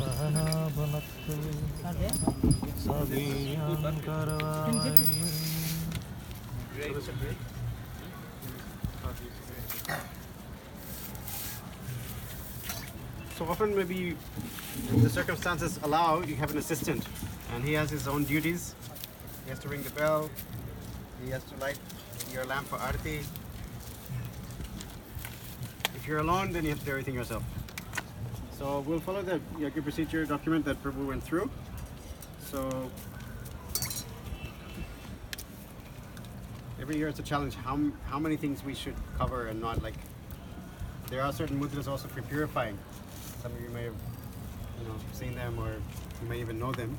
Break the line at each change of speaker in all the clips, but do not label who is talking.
सहना भुनक्तु सवीर्यं करवावहै।
So often maybe if the circumstances allow, you have an assistant and he has his own duties. He has to ring the bell, he has to light your lamp for arati. If you're alone, then you have to do everything yourself. So we'll follow the yajna procedure document that Prabhu went through. So every year it's a challenge how many things we should cover and not. Like there are certain mudras also for purifying. Some of you may have seen them, or you may even know them.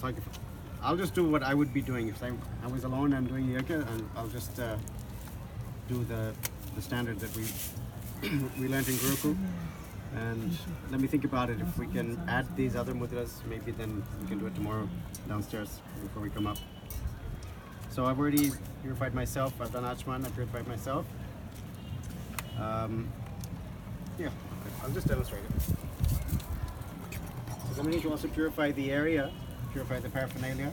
Like I'll just do what I would be doing if I was alone and doing yoga, and I'll just do the standard that we learned in Gurukul. And let me think about it. If we can add these other mudras, maybe then we can do it tomorrow downstairs before we come up. So I've already purified myself. I've done Achman. I purified myself. Yeah, okay. I'll just demonstrate it. So then we need to also purify the area, purify the paraphernalia.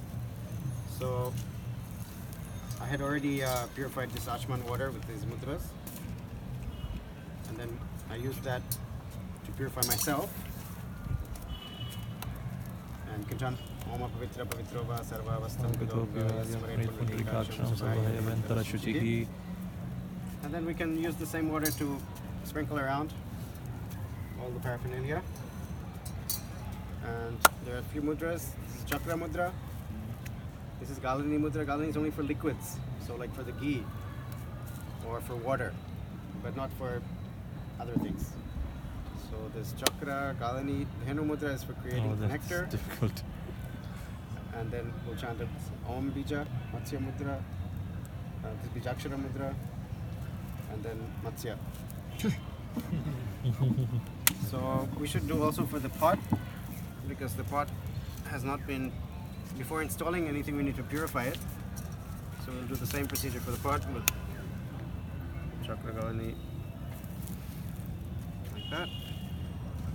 So I had already purified this Achman water with these mudras. And then I used that to purify myself. And Kintan Oma Pavitra Pavitrova Sarva Vastam And then we can use the same water to sprinkle around all the paraphernalia. And there are a few mudras. This is Chakra Mudra. This is Galani Mudra. Galani is only for liquids, so like for the ghee or for water, but not for other things. So this Chakra, Galani, Dhenu Mudra is for creating nectar.
Difficult.
And then we'll chant it Om Bija, Matsya Mudra, this Bijakshara Mudra, and then Matsya. So we should do also for the pot, because the pot has not been, before installing anything we need to purify it. So we'll do the same procedure for the pot with Chakra Galani, like that.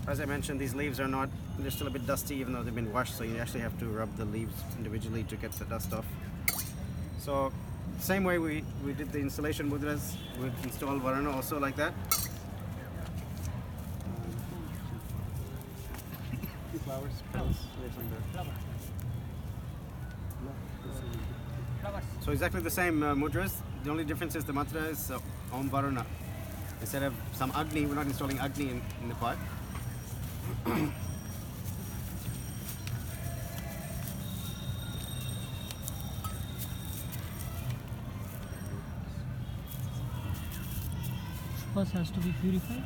As I mentioned, these leaves are not, they're still a bit dusty even though they've been washed, so you actually have to rub the leaves individually to get the dust off. So same way we did the installation mudras, we'd install Varana also like that. Flowers, petals, so exactly the same mudras. The only difference is the mantra is Om Varuna. Instead of some Agni, we're not installing Agni in the pot.
Pushpas has to be purified?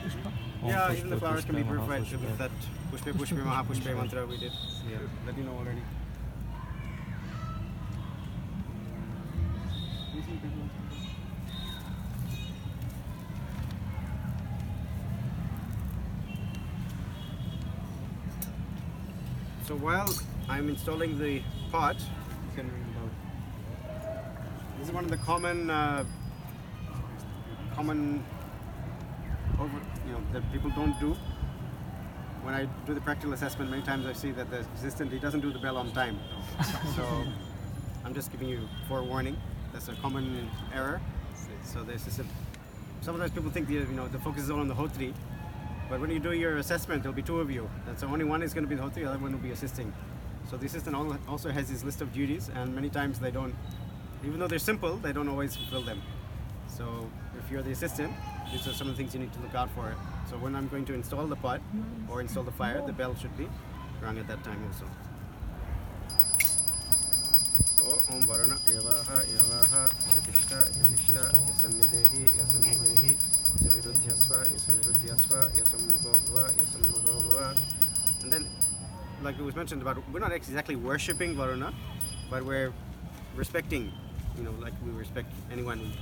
Pushpa?
Yeah, even the flowers can be purified with that Pushpe Pushpe Mahapushpe mantra we did. Yeah, that you know already. So while I'm installing the pot, this is one of the common that people don't do. When I do the practical assessment, many times I see that the assistant, he doesn't do the bell on time. So I'm just giving you forewarning. That's a common error. So the assistant, sometimes people think the focus is all on the Hotri, but when you do your assessment, there'll be two of you. And so only one is going to be the Hotri, the other one will be assisting. So the assistant also has his list of duties, and many times they don't, even though they're simple, they don't always fulfill them. So if you're the assistant, these are some of the things you need to look out for. So when I'm going to install the pot or install the fire, the bell should be rung at that time also. So Om Varana Yavaha Yavaha Yatishta Yatishta Yasannidehi Yasannidehi Yasanniruddhyasva Yasanniruddhyasva Yasammukobhava Yasammukobhava. And then, like it was mentioned about, we're not exactly worshipping Varuna, but we're respecting, like we respect anyone,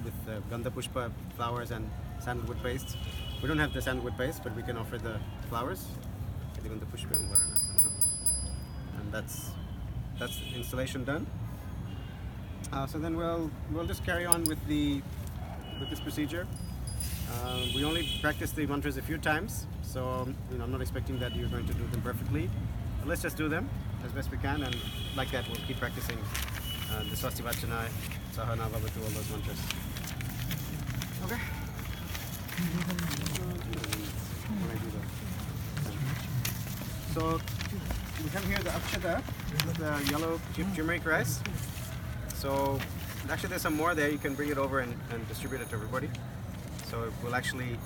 with Gandha Pushpa flowers and sandalwood paste. We don't have the sandalwood paste, but we can offer the flowers. Gandha Pushpa and Varana. And that's installation done. So then we'll just carry on with this procedure. We only practice the mantras a few times, so I'm not expecting that you're going to do them perfectly. But let's just do them as best we can, and like that we'll keep practicing the Swasti Vachana, Sahana Bhavatu, all those mantras. Okay? When I do that. So we have here the Akshata, this is the yellow turmeric rice. So actually there's some more there, you can bring it over and distribute it to everybody. So we'll actually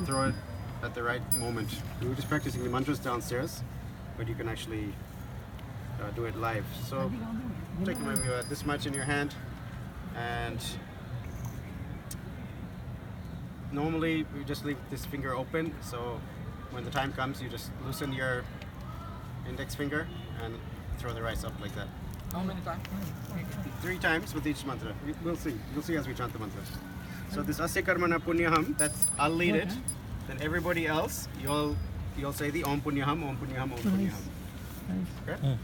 throw it at the right moment. We were just practicing the mantras downstairs, but you can actually do it live. So take maybe this much in your hand, and normally we just leave this finger open, so when the time comes you just loosen your index finger and throw the rice up like that.
How many times?
3 times with each mantra. We'll see. You'll see as we chant the mantra. So this Asya Karmana Punyaham, that's I'll lead it. Then everybody else, you'll say the Om Punyaham, Om Punyaham, Om Punyaham. Okay?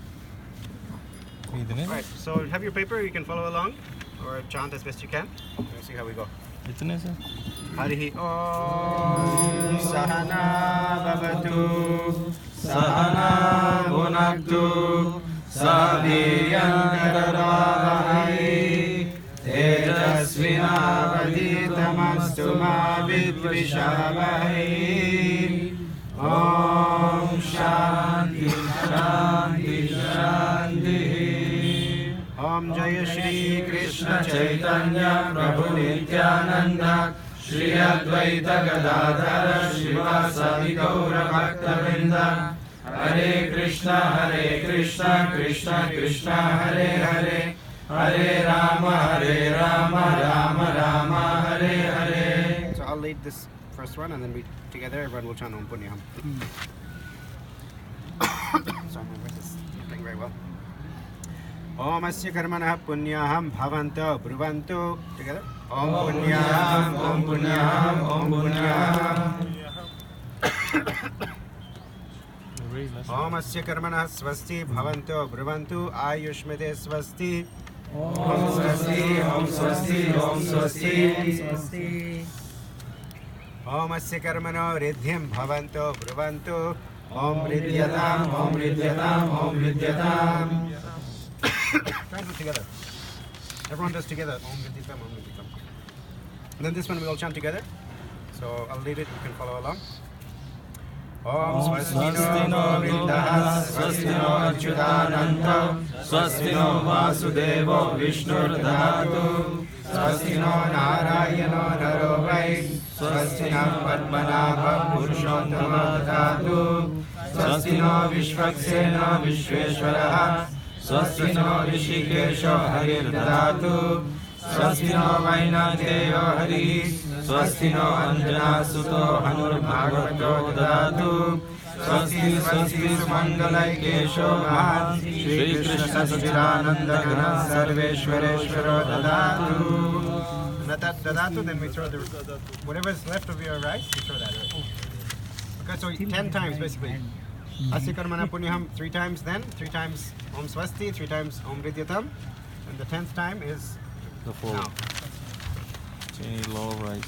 Alright, so have your paper, you can follow along or chant as best you can. We'll see how we go.
इतने से
Harihi Om Sahana Bhavatu
Sahana Bhunaktu Saviryan Karavahai Tejasvinavaditamastu ma vidvishavahai. Om Shanti Shanti Shanti.
Om Jaya Shri Krishna
Chaitanya Prabhu Nityananda Shri Advaita Gadadhara Shivasadi Gaura Bhaktavinda. Hare Krishna Krishna Krishna Hare Hare, Hare Rama Rama Rama Hare Hare.
So I'll lead this first one and then we together everyone will chant Om Punyaham. Sorry, my voice is not playing very well. Om Asya Karmanah Punyaham Bhavanto Bruvanto. Together. Om Punyaham, Om Punyaham, Om Punyaham. Om Asya Karmanah Swasti Bhavanto Bruvanto Ayushmete Swasti. Om Swasti, Om Swasti, Om Swasti. Om Asya Karmano Riddhyam Bhavanto Bruvanto. Om Riddhyatam, Om Riddhyatam, Om Riddhyatam. Try to do it together. Everyone does together. Om Riddhyatam, Om Riddhyatam. And then this one we all chant together. So I'll lead it, you can follow along. Om Swasti no Vrindaha, Swasti no Achyutananta, Swasti no Vasudevo Vishnurdhatu, Swasti no Narayano Narovai, Swasti no Padmanabha Purushottama Dhatu, Swasti no Vishvaksena Vishveshwaraha, Swasti no Rishikesho Harir Dhatu, Swasti no Vainateyo Hari, Swasti no Anjana Suto Hanur Bhagavato Dhatu, Swasti Swasti Mangalai Kesho Mahat, Shri Krishna Sachidananda Gana Sarveshwareshwaro Dhatu. Dadatu, then we throw the whatever's left of your rice, you throw that. Okay, so 10 times basically. Asya Karmana Punyaham 3 times, then 3 times Om Swasti, 3 times Om Riddhyatam, and the 10th time is
The full
now.
chini low rice.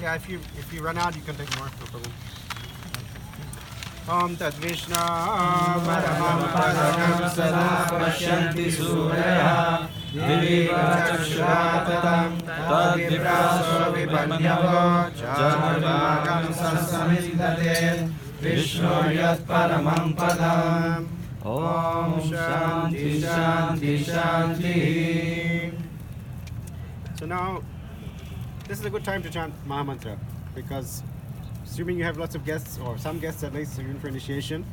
Yeah, if you run out, you can take more, no problem. Om Tat Vishnu Paramam Padam
Sada Pashyanti Surya Divi Chakshuratam Tad Vipraso Vipanyavo Charvagam Sasamidate Vishnu Yat Paramam Padam. Om Shanti Shanti Shanti.
So now, this is a good time to chant Mahamantra, because assuming you have lots of guests, or some guests at least, even for initiation,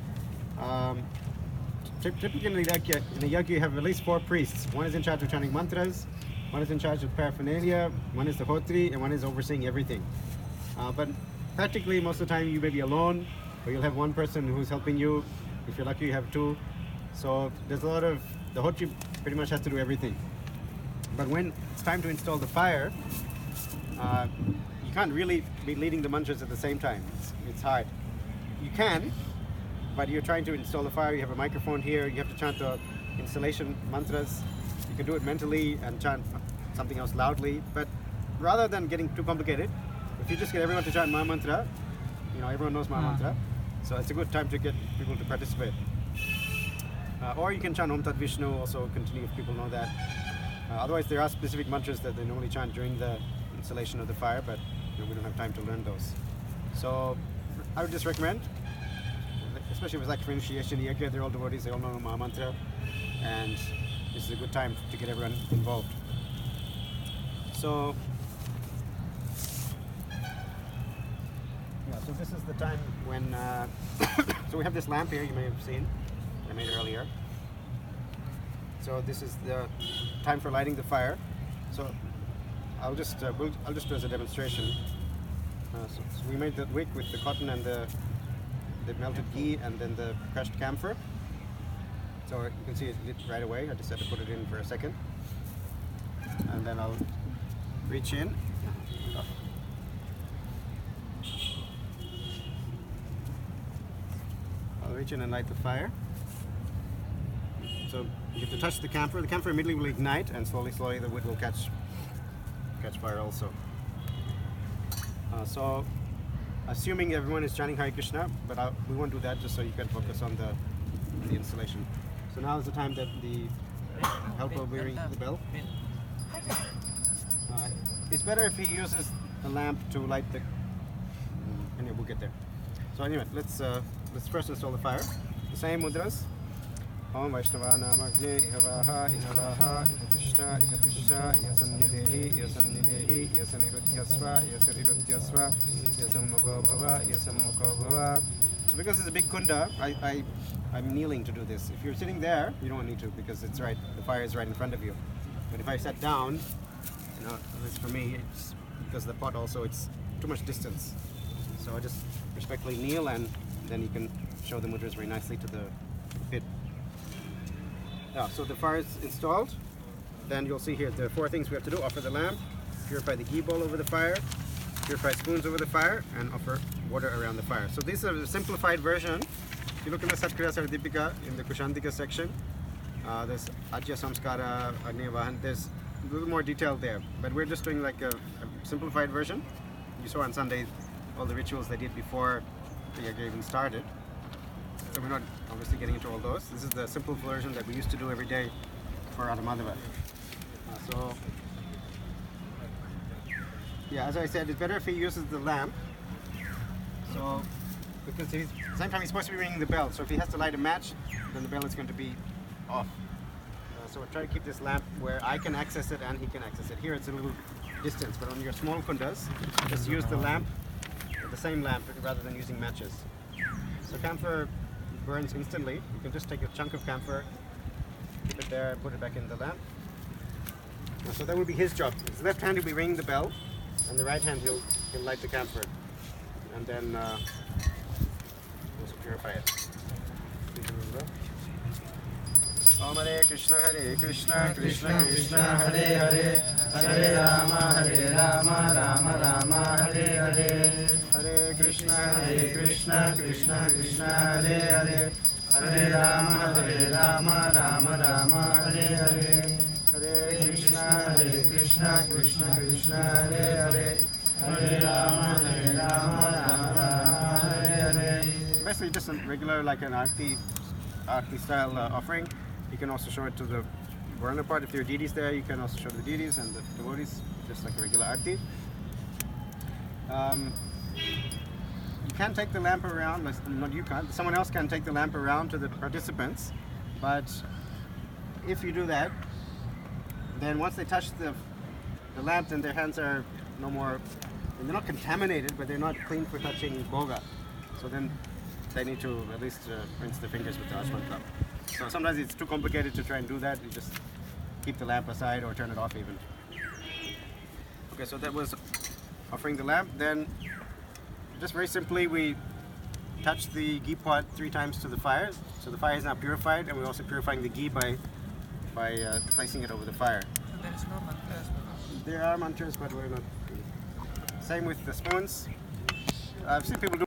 typically in a yajna you have at least 4 priests. One is in charge of chanting mantras, one is in charge of paraphernalia, one is the hotri, and one is overseeing everything. But practically most of the time you may be alone, or you'll have one person who's helping you. If you're lucky, you have 2. So there's a lot of, the hotri pretty much has to do everything. But when it's time to install the fire, you can't really be leading the mantras at the same time. It's hard. You can, but you're trying to install the fire, you have a microphone here, you have to chant the installation mantras. You can do it mentally and chant something else loudly, but rather than getting too complicated, if you just get everyone to chant Maha Mantra, everyone knows Maha Mantra, so it's a good time to get people to participate. Or you can chant Om Tat Vishnu, also continue if people know that. Otherwise, there are specific mantras that they normally chant during the installation of the fire, but we don't have time to learn those. So I would just recommend, especially with like for initiation, they're all devotees, they all know Maha Mantra, and this is a good time to get everyone involved. So, so this is the time when, so we have this lamp here, you may have seen, I made earlier. So this is the time for lighting the fire. So I'll just do as a demonstration. So we made the wick with the cotton and the melted ghee and then the crushed camphor. So you can see it lit right away. I just had to put it in for a second. And then I'll reach in. I'll reach in and light the fire. So you have to touch the camphor. The camphor immediately will ignite, and slowly the wood will catch fire also. So, assuming everyone is chanting Hare Krishna, but we won't do that just so you can focus on the installation. So now is the time that the helper will be ringing the bell. It's better if he uses a lamp to light the. Anyway, we'll get there. So anyway, let's first install the fire. The same mudras. Om Vaishnava Namagne Ihavaha Ihavaha Ihatishta Ihatisha Ihasanidehi Ihasanidehi Ihasanirudyasva Ihasanirudyasva Ihasammukho Bhava Ihasammukho Bhava. So because it's a big kunda, I'm kneeling to do this. If you're sitting there, you don't need to because it's right. The fire is right in front of you. But if I sat down, at least for me, it's because the pot also it's too much distance. So I just respectfully kneel, and then you can show the mudras very nicely to the pit. Yeah, so the fire is installed. Then you'll see here the 4 things we have to do: offer the lamp, purify the ghee bowl over the fire, purify spoons over the fire, and offer water around the fire. So this is a simplified version. If you look in the Satkriya Saradipika in the Kushantika section, there's Ajya Samskara, Agnya Vahan, there's a little more detail there. But we're just doing like a simplified version. You saw on Sunday all the rituals they did before the yajna even started. So we're not obviously getting into all those. This is the simple version that we used to do every day for Radha Madhava. So, yeah, as I said, it's better if he uses the lamp. So, because at the same time he's supposed to be ringing the bell. So if he has to light a match, then the bell is going to be off. So we'll try to keep this lamp where I can access it and he can access it. Here it's a little distance, but on your small kundas, just use the lamp, the same lamp, rather than using matches. So camphor burns instantly. You can just take a chunk of camphor, keep it there, put it back in the lamp. So that will be his job. His left hand will be ringing the bell, and the right hand he'll light the camphor, and then also purify it. Om Hare Krishna Krishna Krishna Hare Hare Hare Rama Rama Rama Hare Hare Hare Krishna Krishna Krishna Hare Hare Hare Rama Rama Rama Hare Hare Hare Krishna Krishna Krishna Hare Hare Hare Rama Rama Hare Hare. Basically just a regular like an arti style offering. You can also show it to the Varna part. If there are deities there, you can also show the deities and the devotees, just like a regular arti. You can take the lamp around, not you can't, someone else can take the lamp around to the participants, but if you do that, then once they touch the lamp, then their hands are no more, they're not contaminated, but they're not clean for touching bhoga. So then they need to at least rinse their fingers with the Ashman cup. So sometimes it's too complicated to try and do that. You just keep the lamp aside or turn it off even. Okay, so that was offering the lamp. Then just very simply we touch the ghee pot 3 times to the fire. So the fire is now purified, and we're also purifying the ghee by placing it over the fire.
So there is no mantras.
There are mantras, but we're not. Same with the spoons. I've seen people do